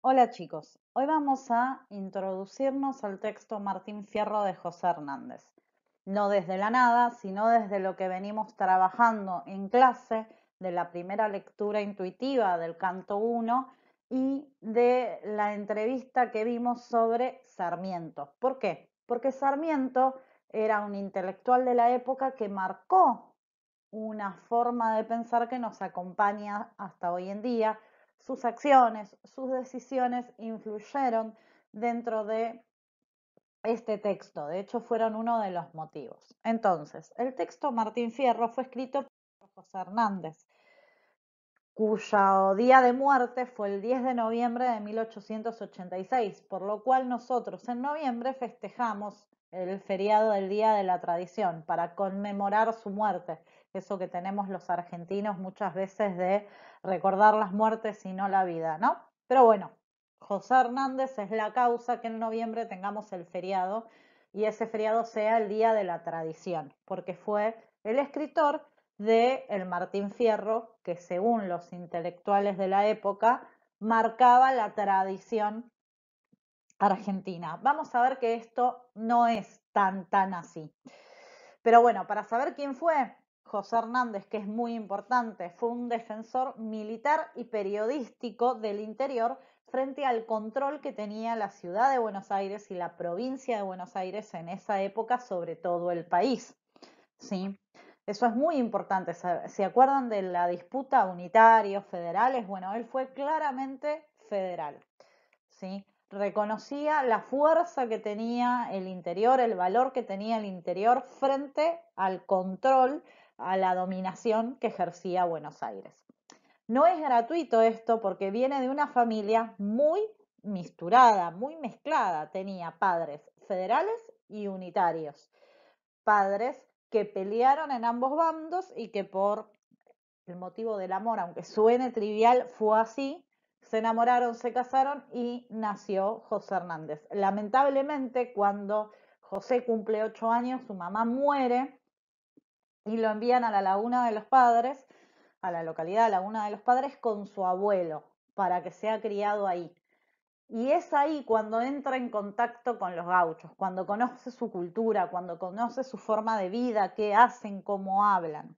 Hola chicos, hoy vamos a introducirnos al texto Martín Fierro de José Hernández. No desde la nada, sino desde lo que venimos trabajando en clase de la primera lectura intuitiva del canto 1 y de la entrevista que vimos sobre Sarmiento. ¿Por qué? Porque Sarmiento era un intelectual de la época que marcó una forma de pensar que nos acompaña hasta hoy en día. Sus acciones, sus decisiones influyeron dentro de este texto. De hecho, fueron uno de los motivos. Entonces, el texto Martín Fierro fue escrito por José Hernández, cuyo día de muerte fue el 10 de noviembre de 1886, por lo cual nosotros en noviembre festejamos el feriado del Día de la Tradición para conmemorar su muerte, eso que tenemos los argentinos muchas veces de recordar las muertes y no la vida, ¿no? Pero bueno, José Hernández es la causa que en noviembre tengamos el feriado y ese feriado sea el Día de la Tradición, porque fue el escritor de el Martín Fierro, que según los intelectuales de la época marcaba la tradición argentina. Vamos a ver que esto no es tan así. Pero bueno, para saber quién fue José Hernández, que es muy importante, fue un defensor militar y periodístico del interior frente al control que tenía la ciudad de Buenos Aires y la provincia de Buenos Aires en esa época sobre todo el país. ¿Sí? Eso es muy importante. ¿Se acuerdan de la disputa unitarios, federales? Bueno, él fue claramente federal. ¿Sí? Reconocía la fuerza que tenía el interior, el valor que tenía el interior frente al control, a la dominación que ejercía Buenos Aires. No es gratuito esto porque viene de una familia muy misturada, muy mezclada. Tenía padres federales y unitarios. Padres que pelearon en ambos bandos y que por el motivo del amor, aunque suene trivial, fue así. Se enamoraron, se casaron y nació José Hernández. Lamentablemente, cuando José cumple 8 años, su mamá muere y lo envían a la Laguna de los Padres, a la localidad de Laguna de los Padres, con su abuelo, para que sea criado ahí. Y es ahí cuando entra en contacto con los gauchos, cuando conoce su cultura, cuando conoce su forma de vida, qué hacen, cómo hablan.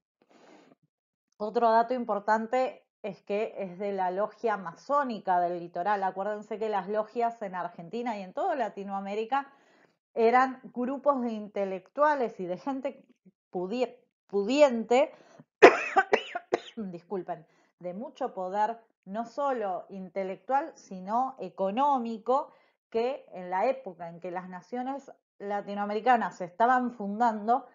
Otro dato importante es que es de la logia masónica del litoral. Acuérdense que las logias en Argentina y en toda Latinoamérica eran grupos de intelectuales y de gente pudiente, disculpen, de mucho poder, no solo intelectual, sino económico, que en la época en que las naciones latinoamericanas se estaban fundando,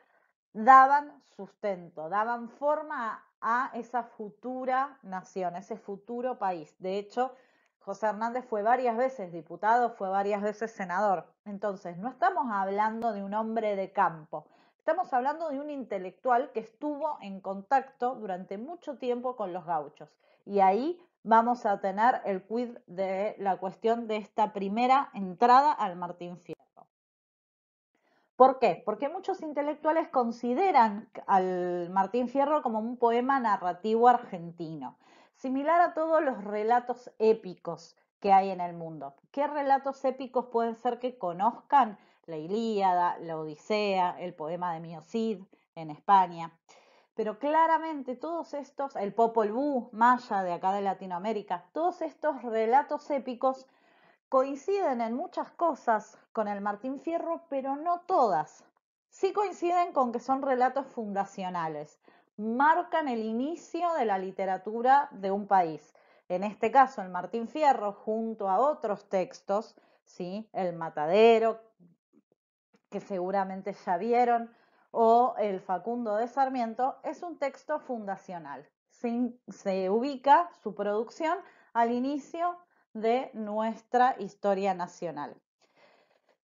daban sustento, daban forma a esa futura nación, ese futuro país. De hecho, José Hernández fue varias veces diputado, fue varias veces senador. Entonces, no estamos hablando de un hombre de campo, estamos hablando de un intelectual que estuvo en contacto durante mucho tiempo con los gauchos. Y ahí vamos a tener el quid de la cuestión de esta primera entrada al Martín Fierro. ¿Por qué? Porque muchos intelectuales consideran al Martín Fierro como un poema narrativo argentino, similar a todos los relatos épicos que hay en el mundo. ¿Qué relatos épicos pueden ser que conozcan? La Ilíada, la Odisea, el poema de Mio Cid en España. Pero claramente todos estos, el Popol Vuh maya de acá de Latinoamérica, todos estos relatos épicos coinciden en muchas cosas con el Martín Fierro, pero no todas. Sí coinciden con que son relatos fundacionales, marcan el inicio de la literatura de un país. En este caso, el Martín Fierro, junto a otros textos, ¿sí? El Matadero, que seguramente ya vieron, o el Facundo de Sarmiento, es un texto fundacional. Se ubica su producción al inicio de nuestra historia nacional.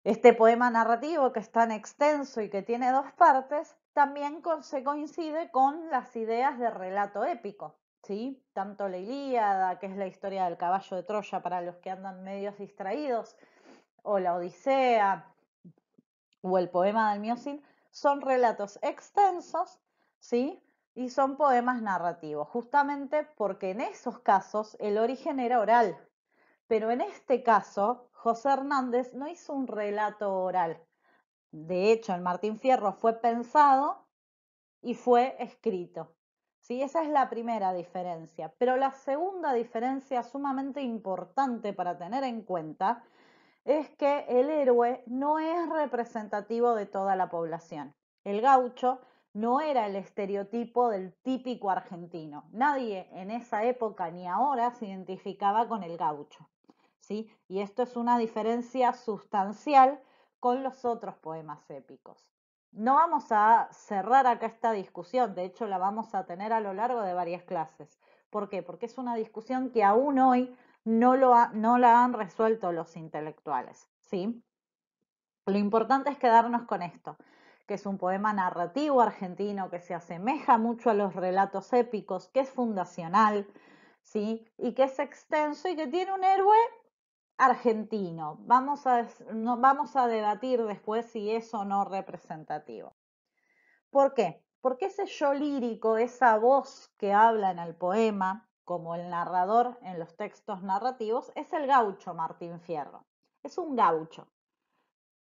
Este poema narrativo, que es tan extenso y que tiene dos partes, también se coincide con las ideas de relato épico, ¿sí? Tanto la Ilíada, que es la historia del caballo de Troya para los que andan medios distraídos, o la Odisea, o el poema del Miocid, son relatos extensos, ¿sí? Y son poemas narrativos, justamente porque en esos casos el origen era oral. Pero en este caso, José Hernández no hizo un relato oral. De hecho, el Martín Fierro fue pensado y fue escrito. ¿Sí? Esa es la primera diferencia. Pero la segunda diferencia sumamente importante para tener en cuenta es que el héroe no es representativo de toda la población. El gaucho no era el estereotipo del típico argentino. Nadie en esa época ni ahora se identificaba con el gaucho. ¿Sí? Y esto es una diferencia sustancial con los otros poemas épicos. No vamos a cerrar acá esta discusión, de hecho la vamos a tener a lo largo de varias clases. ¿Por qué? Porque es una discusión que aún hoy no la han resuelto los intelectuales, ¿sí? Lo importante es quedarnos con esto, que es un poema narrativo argentino que se asemeja mucho a los relatos épicos, que es fundacional, ¿sí? Y que es extenso y que tiene un héroe argentino. Vamos a debatir después si es o no representativo. ¿Por qué? Porque ese yo lírico, esa voz que habla en el poema, como el narrador en los textos narrativos, es el gaucho Martín Fierro. Es un gaucho.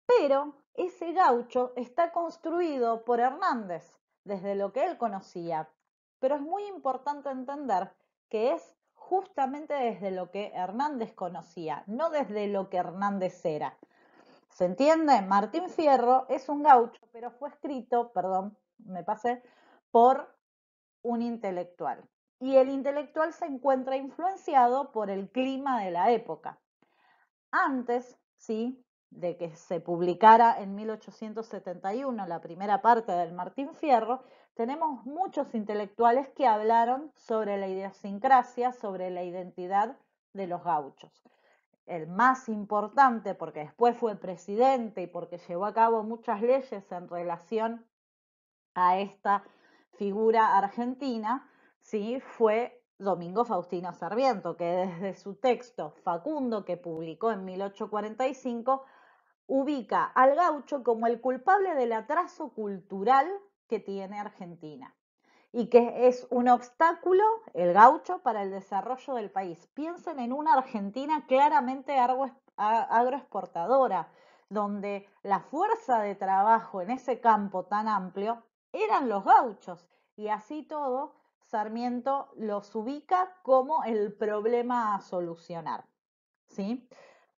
Pero ese gaucho está construido por Hernández, desde lo que él conocía. Pero es muy importante entender que es justamente desde lo que Hernández conocía, no desde lo que Hernández era. ¿Se entiende? Martín Fierro es un gaucho, pero fue escrito, perdón, me pasé, por un intelectual. Y el intelectual se encuentra influenciado por el clima de la época. Antes, ¿sí?, de que se publicara en 1871 la primera parte del Martín Fierro, tenemos muchos intelectuales que hablaron sobre la idiosincrasia, sobre la identidad de los gauchos. El más importante, porque después fue presidente y porque llevó a cabo muchas leyes en relación a esta figura argentina, ¿sí?, fue Domingo Faustino Sarmiento, que desde su texto Facundo, que publicó en 1845, ubica al gaucho como el culpable del atraso cultural que tiene Argentina y que es un obstáculo, el gaucho, para el desarrollo del país. Piensen en una Argentina claramente agroexportadora, donde la fuerza de trabajo en ese campo tan amplio eran los gauchos, y así todo Sarmiento los ubica como el problema a solucionar, ¿sí?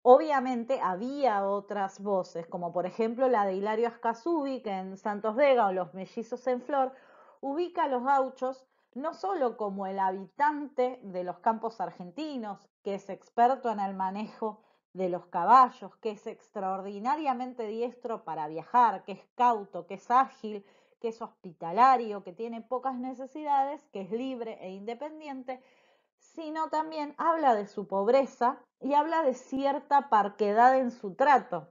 Obviamente había otras voces, como por ejemplo la de Hilario Ascasubi, que en Santos Vega o Los Mellizos en Flor ubica a los gauchos no solo como el habitante de los campos argentinos, que es experto en el manejo de los caballos, que es extraordinariamente diestro para viajar, que es cauto, que es ágil, que es hospitalario, que tiene pocas necesidades, que es libre e independiente, sino también habla de su pobreza y habla de cierta parquedad en su trato.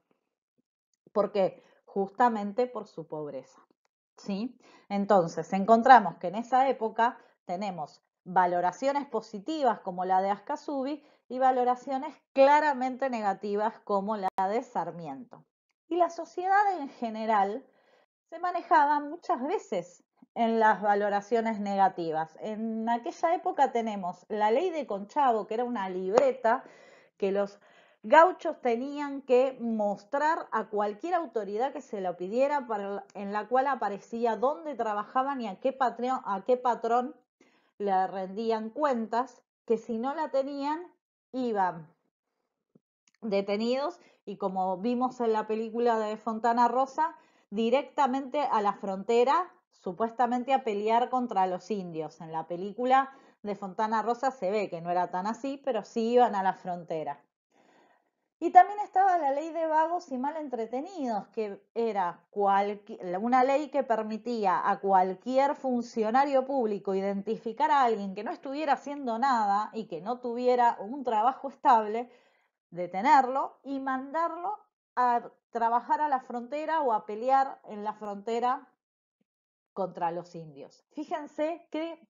¿Por qué? Justamente por su pobreza, ¿sí? Entonces, encontramos que en esa época tenemos valoraciones positivas como la de Ascasubi y valoraciones claramente negativas como la de Sarmiento. Y la sociedad en general se manejaba muchas veces en las valoraciones negativas. En aquella época tenemos la ley de Conchavo, que era una libreta que los gauchos tenían que mostrar a cualquier autoridad que se lo pidiera, en la cual aparecía dónde trabajaban y a qué patrón le rendían cuentas, que si no la tenían iban detenidos y, como vimos en la película de Fontana Rosa, directamente a la frontera, supuestamente a pelear contra los indios. En la película de Fontana Rosa se ve que no era tan así, pero sí iban a la frontera. Y también estaba la ley de vagos y mal entretenidos, que era una ley que permitía a cualquier funcionario público identificar a alguien que no estuviera haciendo nada y que no tuviera un trabajo estable, detenerlo y mandarlo a trabajar a la frontera o a pelear en la frontera contra los indios. Fíjense qué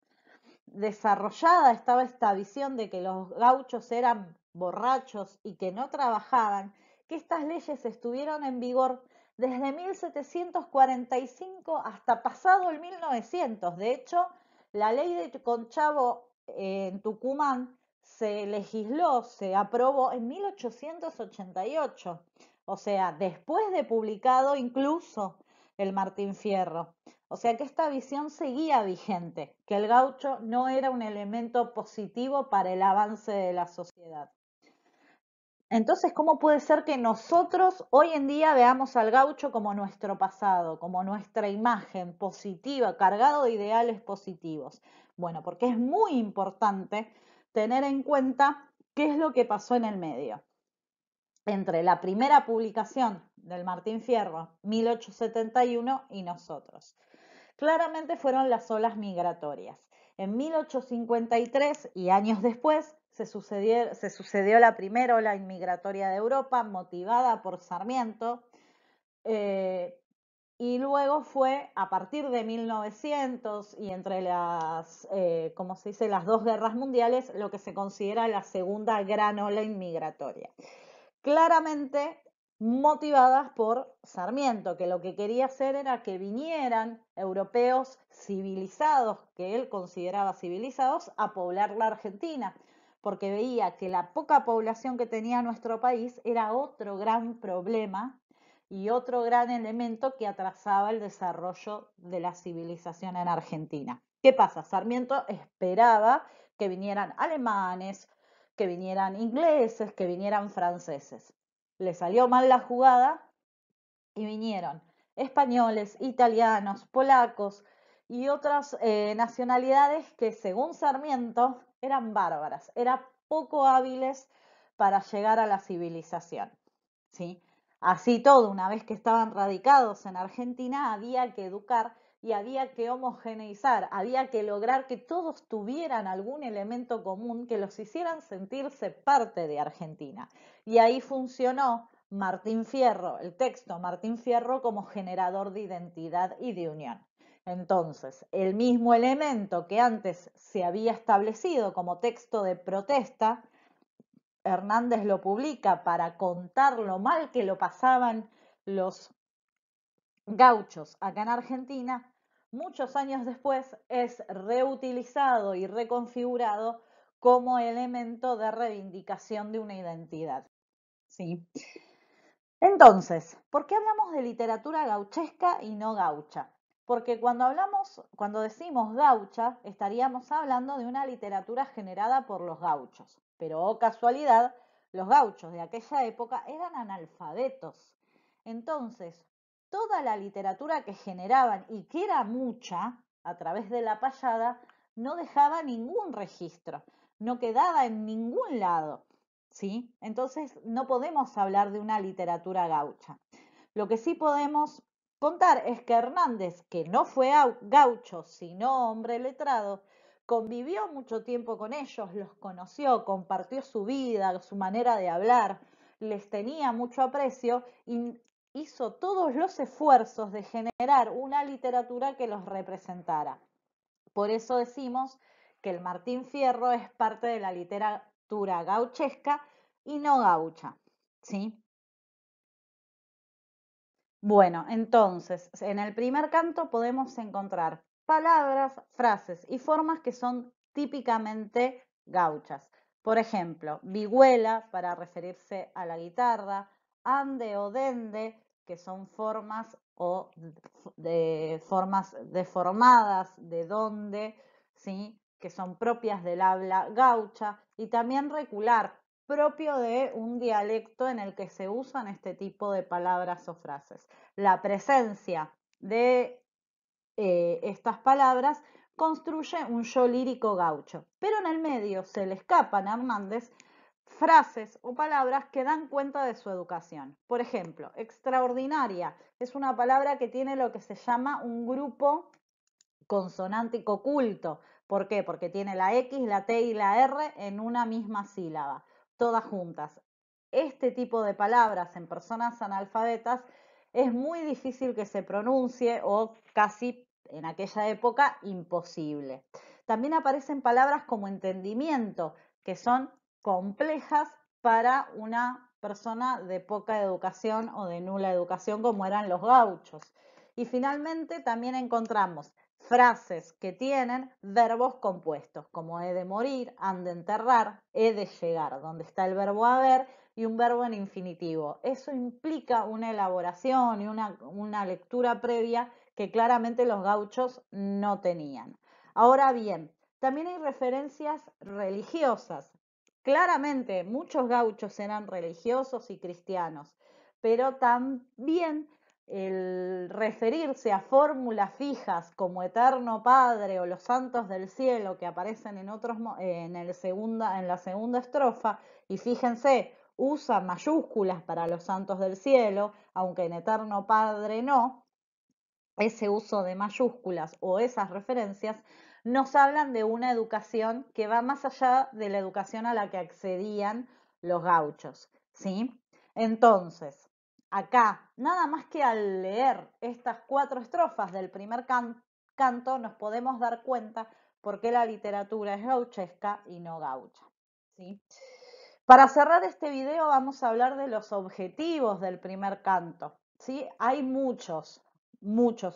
desarrollada estaba esta visión de que los gauchos eran borrachos y que no trabajaban, que estas leyes estuvieron en vigor desde 1745 hasta pasado el 1900. De hecho, la ley de Conchavo en Tucumán se legisló, se aprobó en 1888, o sea, después de publicado incluso el Martín Fierro. O sea que esta visión seguía vigente, que el gaucho no era un elemento positivo para el avance de la sociedad. Entonces, ¿cómo puede ser que nosotros hoy en día veamos al gaucho como nuestro pasado, como nuestra imagen positiva, cargado de ideales positivos? Bueno, porque es muy importante tener en cuenta qué es lo que pasó en el medio. Entre la primera publicación del Martín Fierro, 1871, y nosotros. Claramente fueron las olas migratorias. En 1853 y años después se sucedió la primera ola inmigratoria de Europa, motivada por Sarmiento, y luego fue a partir de 1900 y entre las, ¿cómo se dice?, las dos guerras mundiales, lo que se considera la segunda gran ola inmigratoria. Claramente motivadas por Sarmiento, que lo que quería hacer era que vinieran europeos civilizados, que él consideraba civilizados, a poblar la Argentina, porque veía que la poca población que tenía nuestro país era otro gran problema y otro gran elemento que atrasaba el desarrollo de la civilización en Argentina. ¿Qué pasa? Sarmiento esperaba que vinieran alemanes, que vinieran ingleses, que vinieran franceses. Le salió mal la jugada y vinieron españoles, italianos, polacos y otras nacionalidades que según Sarmiento eran bárbaras, eran poco hábiles para llegar a la civilización. ¿Sí? Así todo, una vez que estaban radicados en Argentina, había que educar y había que homogeneizar, había que lograr que todos tuvieran algún elemento común que los hicieran sentirse parte de Argentina. Y ahí funcionó Martín Fierro, el texto Martín Fierro como generador de identidad y de unión. Entonces, el mismo elemento que antes se había establecido como texto de protesta, Hernández lo publica para contar lo mal que lo pasaban los gauchos acá en Argentina, muchos años después es reutilizado y reconfigurado como elemento de reivindicación de una identidad. ¿Sí? Entonces, ¿por qué hablamos de literatura gauchesca y no gaucha? Porque cuando decimos gaucha, estaríamos hablando de una literatura generada por los gauchos. Pero, oh casualidad, los gauchos de aquella época eran analfabetos. Entonces, toda la literatura que generaban, y que era mucha, a través de la payada, no dejaba ningún registro, no quedaba en ningún lado. ¿Sí? Entonces no podemos hablar de una literatura gaucha. Lo que sí podemos contar es que Hernández, que no fue gaucho, sino hombre letrado, convivió mucho tiempo con ellos, los conoció, compartió su vida, su manera de hablar, les tenía mucho aprecio y hizo todos los esfuerzos de generar una literatura que los representara. Por eso decimos que el Martín Fierro es parte de la literatura gauchesca y no gaucha, ¿sí? Bueno, entonces, en el primer canto podemos encontrar palabras, frases y formas que son típicamente gauchas. Por ejemplo, vihuela para referirse a la guitarra, ande o dende, que son formas o de formas deformadas de donde, ¿sí? Que son propias del habla gaucha, y también recular, propio de un dialecto en el que se usan este tipo de palabras o frases. La presencia de estas palabras construye un yo lírico gaucho, pero en el medio se le escapan a Hernández frases o palabras que dan cuenta de su educación. Por ejemplo, extraordinaria es una palabra que tiene lo que se llama un grupo consonántico oculto. ¿Por qué? Porque tiene la X, la T y la R en una misma sílaba, todas juntas. Este tipo de palabras en personas analfabetas es muy difícil que se pronuncie o casi en aquella época imposible. También aparecen palabras como entendimiento, que son complejas para una persona de poca educación o de nula educación como eran los gauchos. Y finalmente también encontramos frases que tienen verbos compuestos, como he de morir, han de enterrar, he de llegar, donde está el verbo haber y un verbo en infinitivo. Eso implica una elaboración y una lectura previa que claramente los gauchos no tenían. Ahora bien, también hay referencias religiosas. Claramente muchos gauchos eran religiosos y cristianos, pero también el referirse a fórmulas fijas como Eterno Padre o los santos del cielo que aparecen en otros en la segunda estrofa, y fíjense, usa mayúsculas para los santos del cielo, aunque en Eterno Padre no, ese uso de mayúsculas o esas referencias nos hablan de una educación que va más allá de la educación a la que accedían los gauchos, ¿sí? Entonces, acá, nada más que al leer estas 4 estrofas del primer canto, nos podemos dar cuenta por qué la literatura es gauchesca y no gaucha, ¿sí? Para cerrar este video vamos a hablar de los objetivos del primer canto, ¿sí? Hay muchos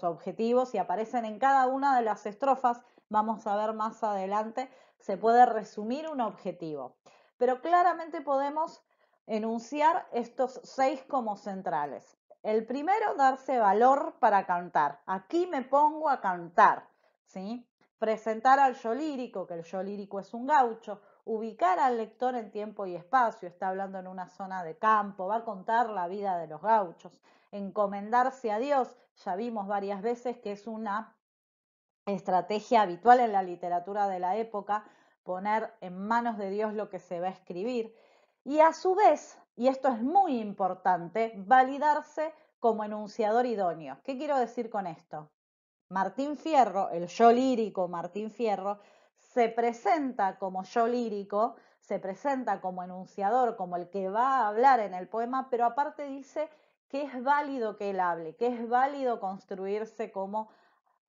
objetivos y aparecen en cada una de las estrofas. Vamos a ver más adelante, se puede resumir un objetivo, pero claramente podemos enunciar estos 6 como centrales. El primero, darse valor para cantar. Aquí me pongo a cantar, ¿sí? Presentar al yo lírico, que el yo lírico es un gaucho, ubicar al lector en tiempo y espacio, está hablando en una zona de campo, va a contar la vida de los gauchos, encomendarse a Dios, ya vimos varias veces que es una estrategia habitual en la literatura de la época, poner en manos de Dios lo que se va a escribir, y a su vez, y esto es muy importante, validarse como enunciador idóneo. ¿Qué quiero decir con esto? Martín Fierro, el yo lírico Martín Fierro, se presenta como yo lírico, se presenta como enunciador, como el que va a hablar en el poema, pero aparte dice que es válido que él hable, que es válido construirse como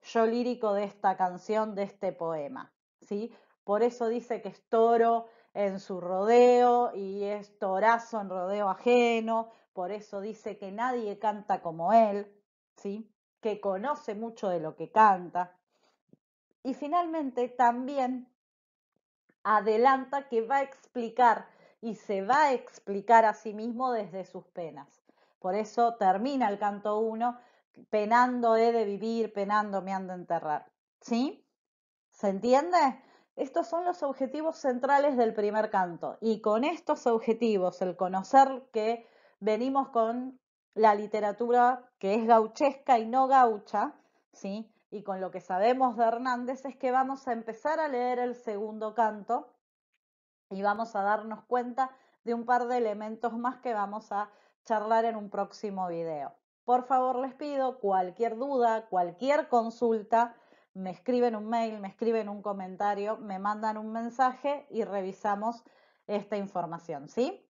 yo lírico de esta canción, de este poema, ¿sí? Por eso dice que es toro en su rodeo y es torazo en rodeo ajeno, por eso dice que nadie canta como él, ¿sí? Que conoce mucho de lo que canta. Y finalmente también adelanta que va a explicar y se va a explicar a sí mismo desde sus penas. Por eso termina el canto 1, penando he de vivir, penando me han de enterrar. ¿Sí? ¿Se entiende? Estos son los objetivos centrales del primer canto. Y con estos objetivos, el conocer que venimos con la literatura que es gauchesca y no gaucha, ¿sí? Y con lo que sabemos de Hernández es que vamos a empezar a leer el segundo canto y vamos a darnos cuenta de un par de elementos más que vamos a charlar en un próximo video. Por favor, les pido cualquier duda, cualquier consulta, me escriben un mail, me escriben un comentario, me mandan un mensaje y revisamos esta información, ¿sí?